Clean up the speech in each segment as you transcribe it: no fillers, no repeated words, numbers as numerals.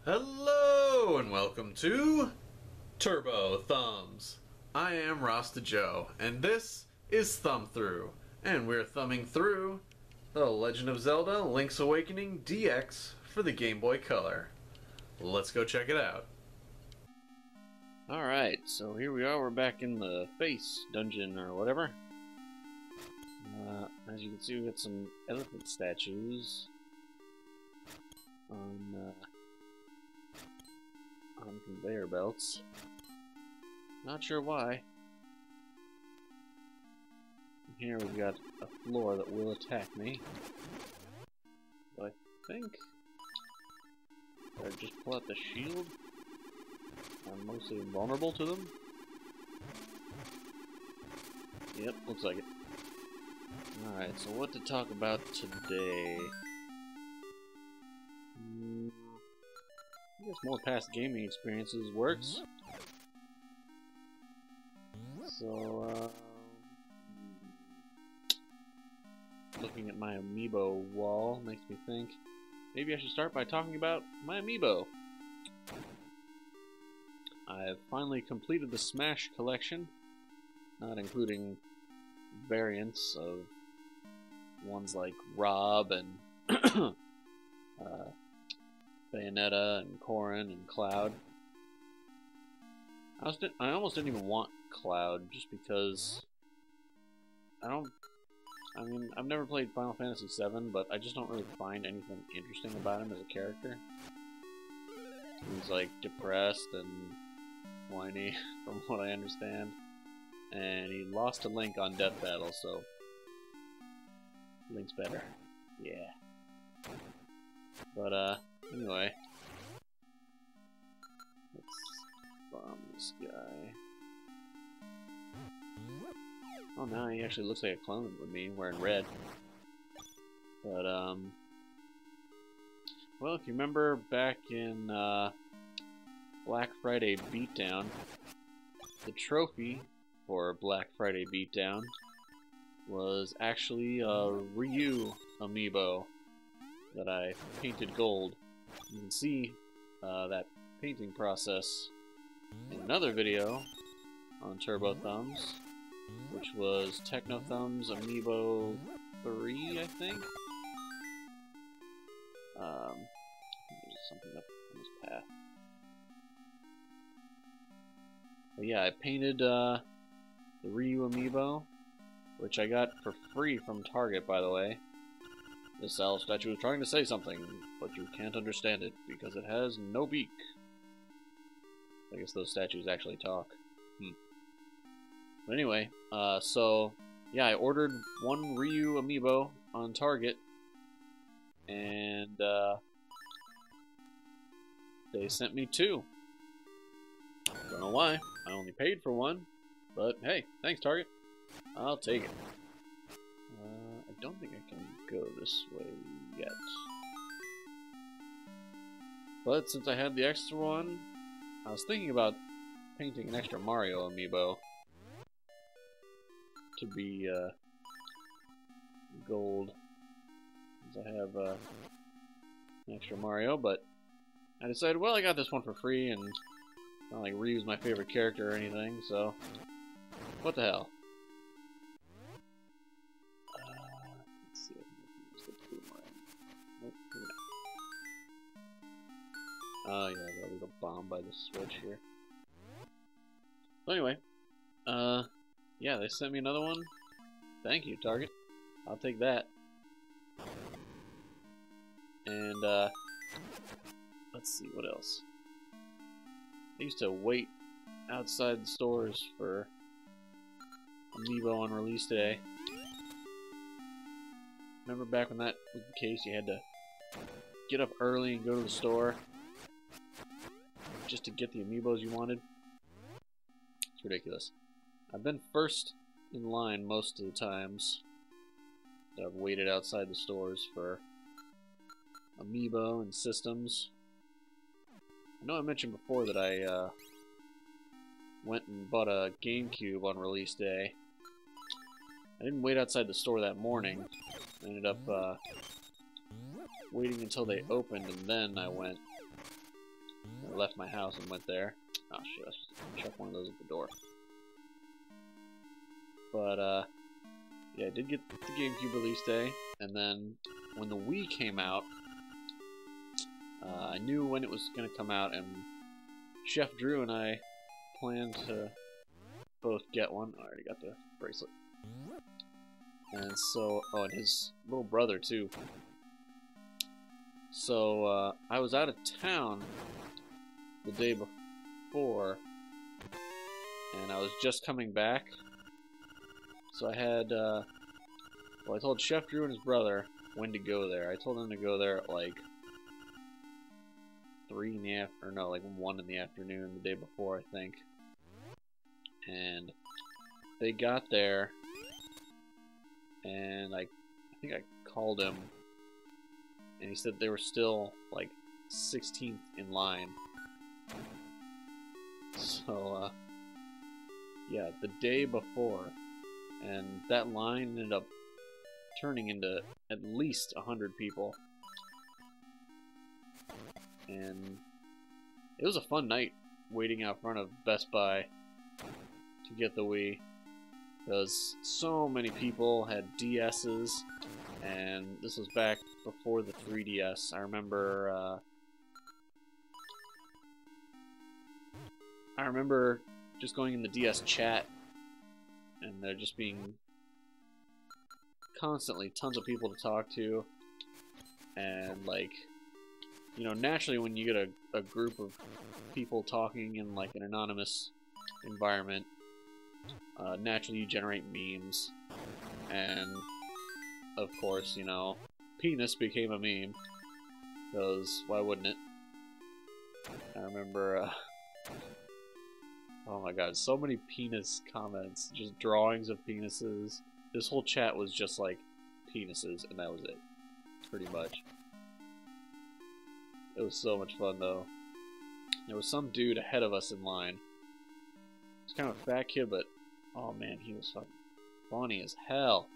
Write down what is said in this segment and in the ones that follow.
Hello and welcome to Turbo Thumbs. I am Rasta Joe, and this is Thumb Through, and we're thumbing through The Legend of Zelda: Link's Awakening DX for the Game Boy Color. Let's go check it out. Alright, so here we are, we're back in the face dungeon or whatever. As you can see, we got some elephant statues on conveyor belts. Not sure why. And here we've got a floor that will attack me. But I think if I just pull out the shield, I'm mostly invulnerable to them. Yep, looks like it. Alright, so what to talk about today? I guess more past gaming experiences works. So, looking at my amiibo wall makes me think maybe I should start by talking about my amiibo. I've finally completed the Smash collection, not including variants of ones like Rob and Bayonetta and Corrin and Cloud. I almost didn't even want Cloud just because I've never played Final Fantasy VII, but I just don't really find anything interesting about him as a character. He's like depressed and whiny, from what I understand. And he lost to Link on Death Battle, so Link's better. Yeah. But, anyway. Let's bomb this guy. Oh, now he actually looks like a clone with me, wearing red. But, well, if you remember back in, Black Friday Beatdown, the trophy for Black Friday Beatdown was actually a Ryu amiibo that I painted gold. You can see that painting process in another video on Turbo Thumbs, which was Techno Thumbs Amiibo 3, I think. There's something up on this path. But yeah, I painted the Ryu amiibo, which I got for free from Target, by the way. This owl statue is trying to say something, but you can't understand it because it has no beak. I guess those statues actually talk. But anyway, so yeah, I ordered one Ryu amiibo on Target, and they sent me two. Don't know why. I only paid for one, but hey, thanks Target. I'll take it. I don't think I can go this way yet. But since I had the extra one, I was thinking about painting an extra Mario amiibo to be gold. Since I have an extra Mario, but I decided, well, I got this one for free, and it's not like Ryu's my favorite character or anything, so what the hell. Let's see if I can use the boomerang. Nope, maybe not. Oh yeah, I got a little bomb by the switch here. So anyway, yeah, they sent me another one. Thank you, Target. I'll take that. And let's see what else. I used to wait outside the stores for amiibo on release day. Remember back when that was the case, you had to get up early and go to the store just to get the amiibos you wanted? It's ridiculous. I've been first in line most of the times that I've waited outside the stores for amiibo and systems. I know I mentioned before that I went and bought a GameCube on release day. I didn't wait outside the store that morning. I ended up waiting until they opened, and then I went I left my house and went there. Oh shit, I should chuck one of those at the door. But, yeah, I did get the GameCube release day, and then when the Wii came out, I knew when it was going to come out, and Chef Drew and I planned to both get one. I already got the bracelet. And so, oh, and his little brother, too. So, I was out of town the day before, and I was just coming back. So I had, well, I told Chef Drew and his brother when to go there. I told them to go there at like 3 in the or no, like 1 in the afternoon the day before, I think. And they got there, and I think I called him, and he said they were still like 16th in line. So, yeah, the day before. And that line ended up turning into at least 100 people. And it was a fun night waiting out front of Best Buy to get the Wii. Because so many people had DSs, and this was back before the 3DS. I remember just going in the DS chat, and there just being constantly tons of people to talk to, and like, you know, naturally when you get a group of people talking in like an anonymous environment, naturally you generate memes, and of course, you know, penis became a meme, because why wouldn't it? I remember, oh my god, so many penis comments, just drawings of penises. This whole chat was just like penises, and that was it, pretty much. It was so much fun, though. There was some dude ahead of us in line. He's kind of a fat kid, but oh man, he was fucking funny as hell.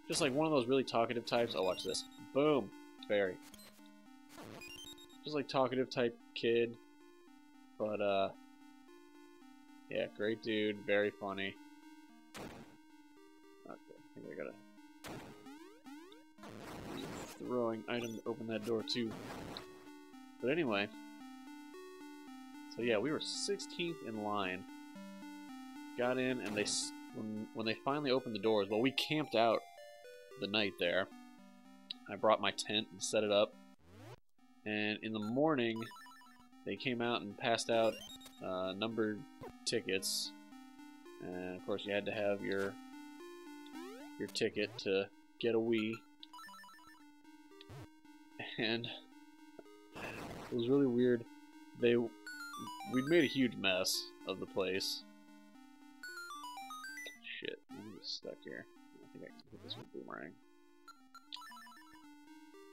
Just like one of those really talkative types. Oh, watch this. Boom. Fairy. Just like talkative type kid. But, yeah, great dude. Very funny. Okay, I think I gotta use a throwing item to open that door, too. But anyway. So yeah, we were 16th in line. Got in, and when they finally opened the doors, well, we camped out the night there. I brought my tent and set it up, and in the morning they came out and passed out numbered tickets, and of course you had to have your ticket to get a Wii. And it was really weird. We'd made a huge mess of the place. Shit, I'm just stuck here. I think I can hit this with boomerang.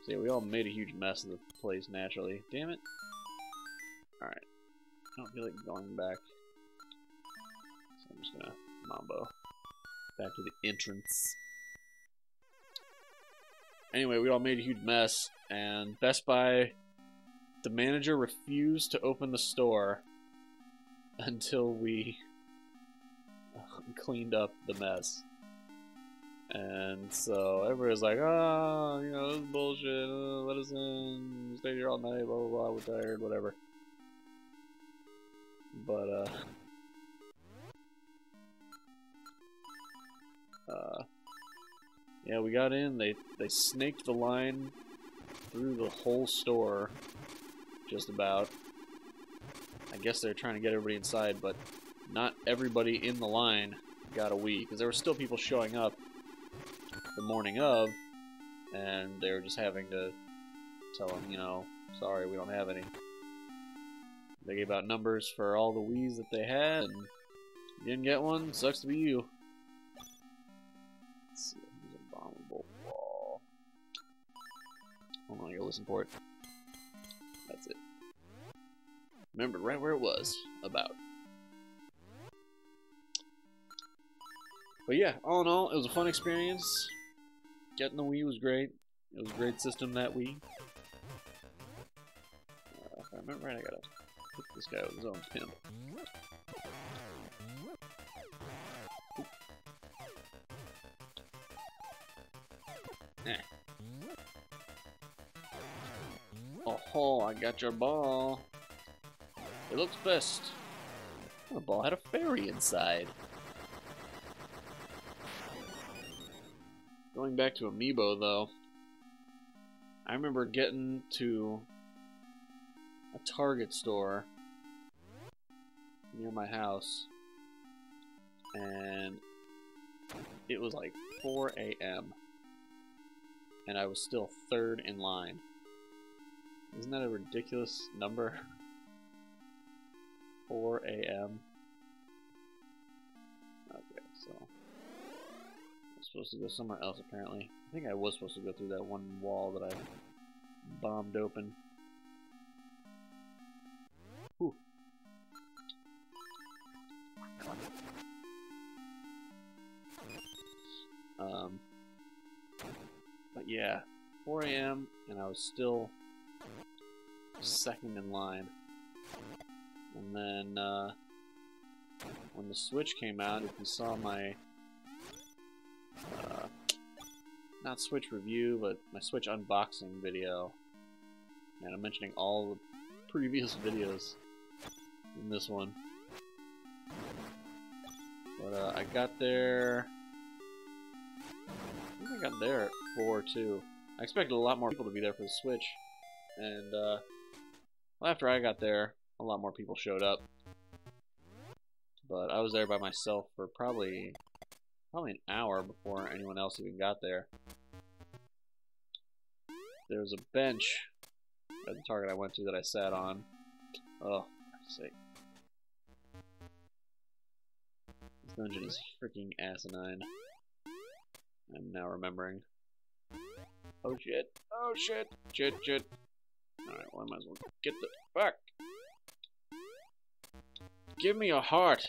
So yeah, we all made a huge mess of the place naturally. Damn it. Alright. I don't feel like going back. So I'm just gonna mambo back to the entrance. Anyway, we all made a huge mess, and Best Buy, the manager refused to open the store until we cleaned up the mess. And so everybody's like, oh, you know, this is bullshit, let us in, stay here all night, blah blah blah, we're tired, whatever. But, yeah, we got in, they snaked the line through the whole store, just about. I guess they're trying to get everybody inside, but not everybody in the line got a Wii, because there were still people showing up the morning of, and they were just having to tell them, you know, sorry, we don't have any. They gave out numbers for all the Wiis that they had, and you didn't get one, sucks to be you. Let's see, there's a bombable wall. Hold on, I gotta listen for it. That's it. Remember right where it was, about. But yeah, all in all, it was a fun experience. Getting the Wii was great. It was a great system, that Wii. If I remember right, I gotta This guy with his own pimp. Eh. Oh, I got your ball. It looks best. The ball had a fairy inside. Going back to Amiibo, though, I remember getting to a Target store near my house, and it was like 4 a.m. and I was still third in line. Isn't that a ridiculous number? 4 a.m. Okay, so I'm supposed to go somewhere else apparently. I think I was supposed to go through that one wall that I bombed open. Whew. But yeah, 4 a.m. and I was still second in line. And then when the Switch came out, if you saw my not Switch review, but my Switch unboxing video, and I'm mentioning all the previous videos in this one. But I got there. I think I got there at 4 too. I expected a lot more people to be there for the Switch, and well, after I got there, a lot more people showed up. But I was there by myself for probably an hour before anyone else even got there. There was a bench at the Target I went to that I sat on. Oh, for Christ's sake. This dungeon is freaking asinine. I'm now remembering. Oh shit. Oh shit. Shit, shit. Alright, well I might as well get the fuck. Give me a heart.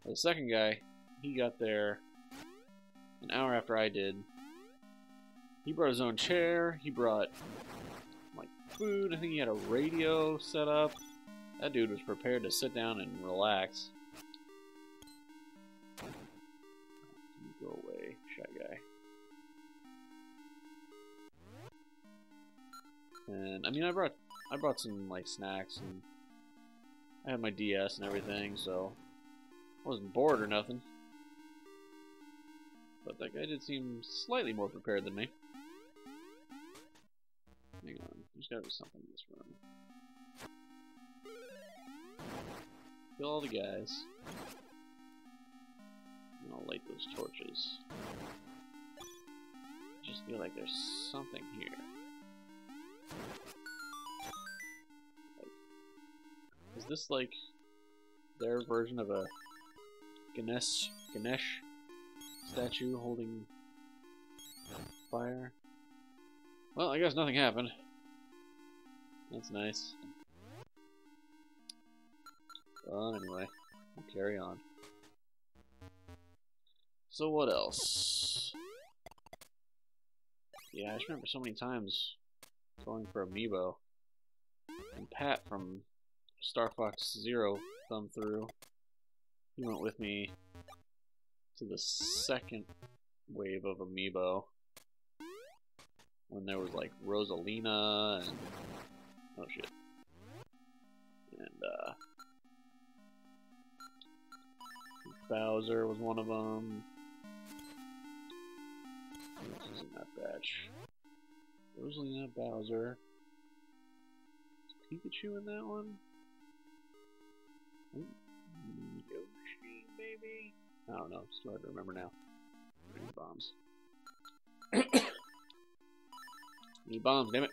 The second guy, he got there an hour after I did. He brought his own chair. He brought like food. I think he had a radio set up. That dude was prepared to sit down and relax. Go away, shy guy. And I mean, I brought some like snacks, and I had my DS and everything, so I wasn't bored or nothing. But that guy did seem slightly more prepared than me. Hang on, there's gotta be something in this room. Kill all the guys. And I'll light those torches. I just feel like there's something here. Is this like their version of a Ganesh statue holding fire? Well, I guess nothing happened. That's nice. Well, anyway, we'll carry on. So what else? Yeah, I just remember so many times going for Amiibo. And Pat from Star Fox Zero thumb through. He went with me to the second wave of Amiibo when there was like Rosalina and oh shit, and Bowser was one of them. Who else was in that batch? Rosalina, Bowser. Is Pikachu in that one? Yoshi, maybe? I don't know. It's too hard to remember now. Need bombs. Need bombs, damn it.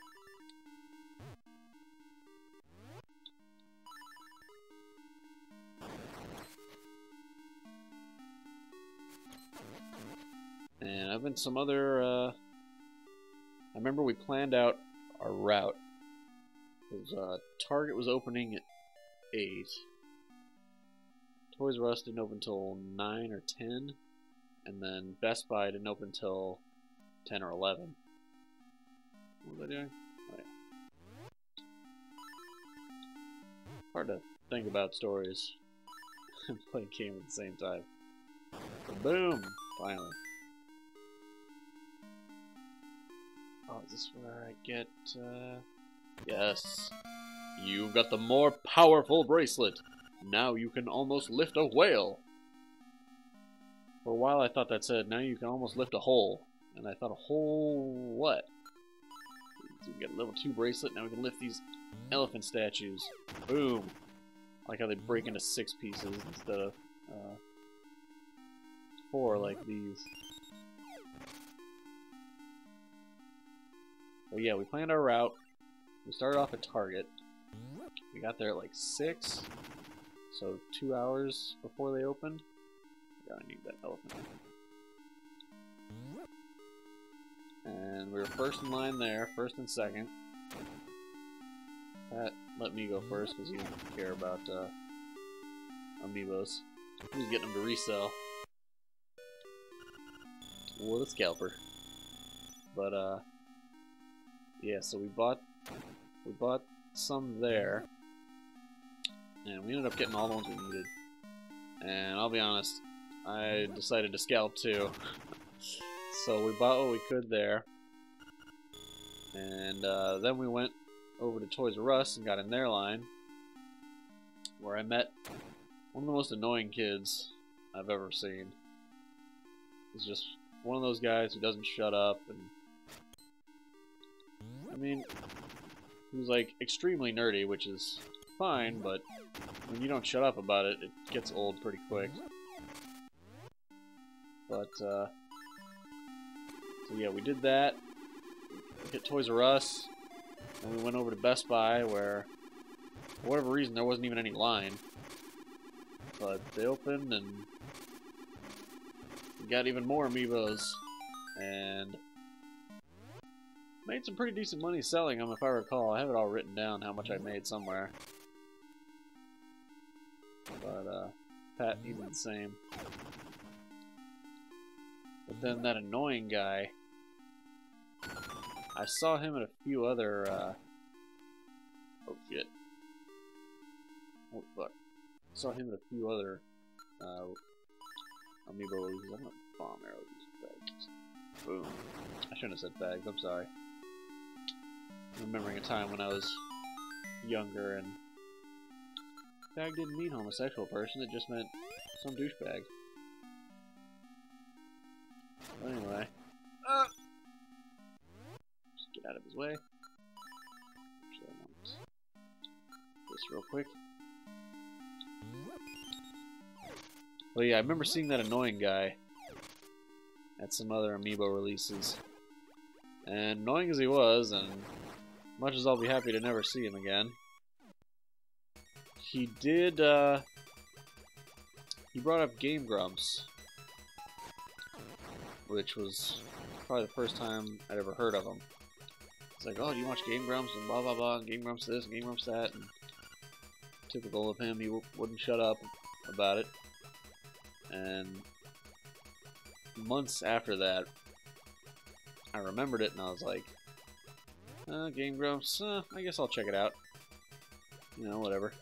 And I've been some other, I remember we planned out our route. Because Target was opening at 8. Toys R Us didn't open until 9 or 10. And then Best Buy didn't open until 10 or 11. What was I doing? Oh, yeah. Hard to think about stories and play a game at the same time. Boom! Finally. Oh, is this where I get, Yes. You've got the more powerful bracelet. Now you can almost lift a whale. For a while I thought that said, now you can almost lift a hole. And I thought, a hole what? So we got a level 2 bracelet, now we can lift these elephant statues. Boom! I like how they break into 6 pieces instead of 4 like these. But yeah, we planned our route. We started off at Target. We got there at like 6, so 2 hours before they opened. Yeah, I need that elephant. And we were first in line there, first and second. Pat let me go first because he didn't care about amiibos. He was getting them to resell. What a scalper. But yeah, so we bought some there, and we ended up getting all the ones we needed. And I'll be honest, I decided to scalp too. So we bought what we could there, and then we went over to Toys R Us and got in their line, where I met one of the most annoying kids I've ever seen. He's just one of those guys who doesn't shut up, and I mean, he was like extremely nerdy, which is fine, but when you don't shut up about it, it gets old pretty quick. But so yeah, we did that. We hit Toys R Us, and we went over to Best Buy, where for whatever reason there wasn't even any line. But they opened, and we got even more amiibos, and made some pretty decent money selling them, if I recall. I have it all written down how much I made somewhere. But Pat, he did the same. But then that annoying guy, I saw him at a few other, oh shit. Oh fuck. Saw him at a few other, amiibo releases. I'm gonna bomb arrow these bags. Boom. I shouldn't have said bags, I'm sorry. I'm remembering a time when I was younger and bag didn't mean homosexual person, it just meant some douchebag. But anyway. Just get out of his way. Actually, I want this real quick. Well, yeah, I remember seeing that annoying guy at some other amiibo releases. And annoying as he was, and much as I'll be happy to never see him again, he did, he brought up Game Grumps, which was probably the first time I'd ever heard of him. It's like, oh, do you watch Game Grumps, and blah blah blah, and Game Grumps this, and Game Grumps that, and typical of him, he wouldn't shut up about it. And months after that, I remembered it, and I was like, Game Grumps, I guess I'll check it out. You know, whatever.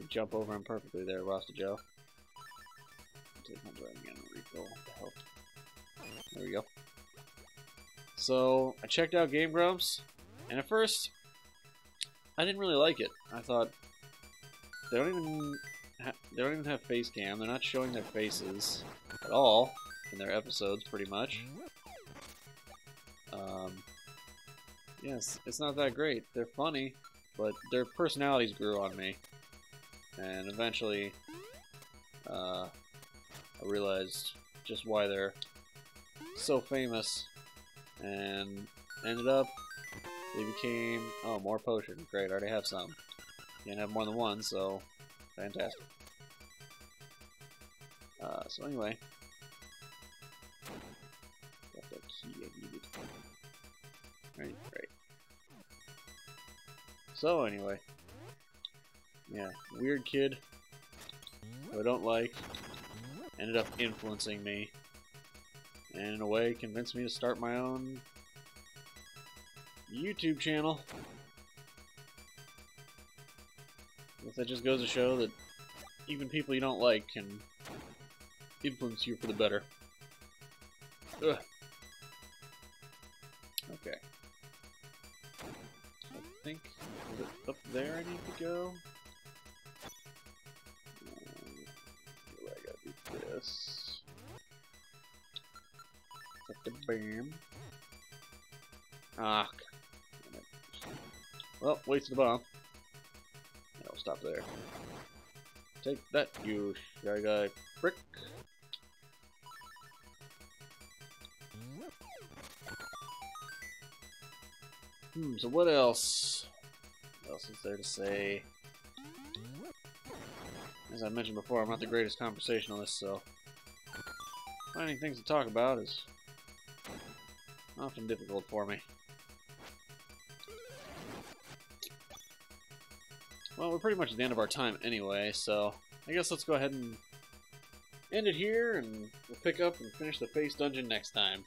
Jump over him perfectly there, Rasta Joe. Take my driving again and refill. What the hell? There we go. So, I checked out Game Grumps, and at first, I didn't really like it. I thought, they don't even have face cam. They're not showing their faces at all in their episodes, pretty much. Yes, it's not that great. They're funny, but their personalities grew on me, and eventually, I realized just why they're so famous, and ended up, they became, oh, more potion. Great, I already have some. Can't have more than one, so fantastic. So anyway, got that key I needed. Right, great. So anyway, yeah, weird kid who I don't like ended up influencing me, and in a way convinced me to start my own YouTube channel. I guess that just goes to show that even people you don't like can influence you for the better. Ugh. Okay. I think, is it up there I need to go? I gotta do this. Set the bam. Ah. Damn it. Well, wasted a bomb. Yeah, we'll stop there. Take that, you shy guy prick. So what else? What else is there to say? As I mentioned before, I'm not the greatest conversationalist, so finding things to talk about is often difficult for me. Well, we're pretty much at the end of our time anyway, so I guess let's go ahead and end it here, and we'll pick up and finish the face dungeon next time.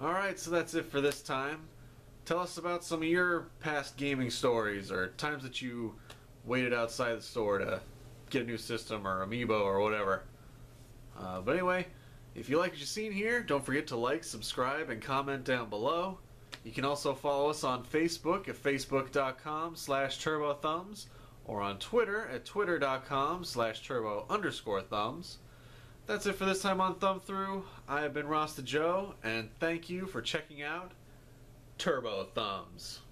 Alright, so that's it for this time. Tell us about some of your past gaming stories, or times that you waited outside the store to get a new system or amiibo or whatever. But anyway, if you like what you've seen here, don't forget to like, subscribe, and comment down below. You can also follow us on Facebook at facebook.com/turbothumbs or on Twitter at twitter.com/turbo_thumbs. That's it for this time on Thumb Through. I have been Rasta Joe, and thank you for checking out Turbo Thumbs.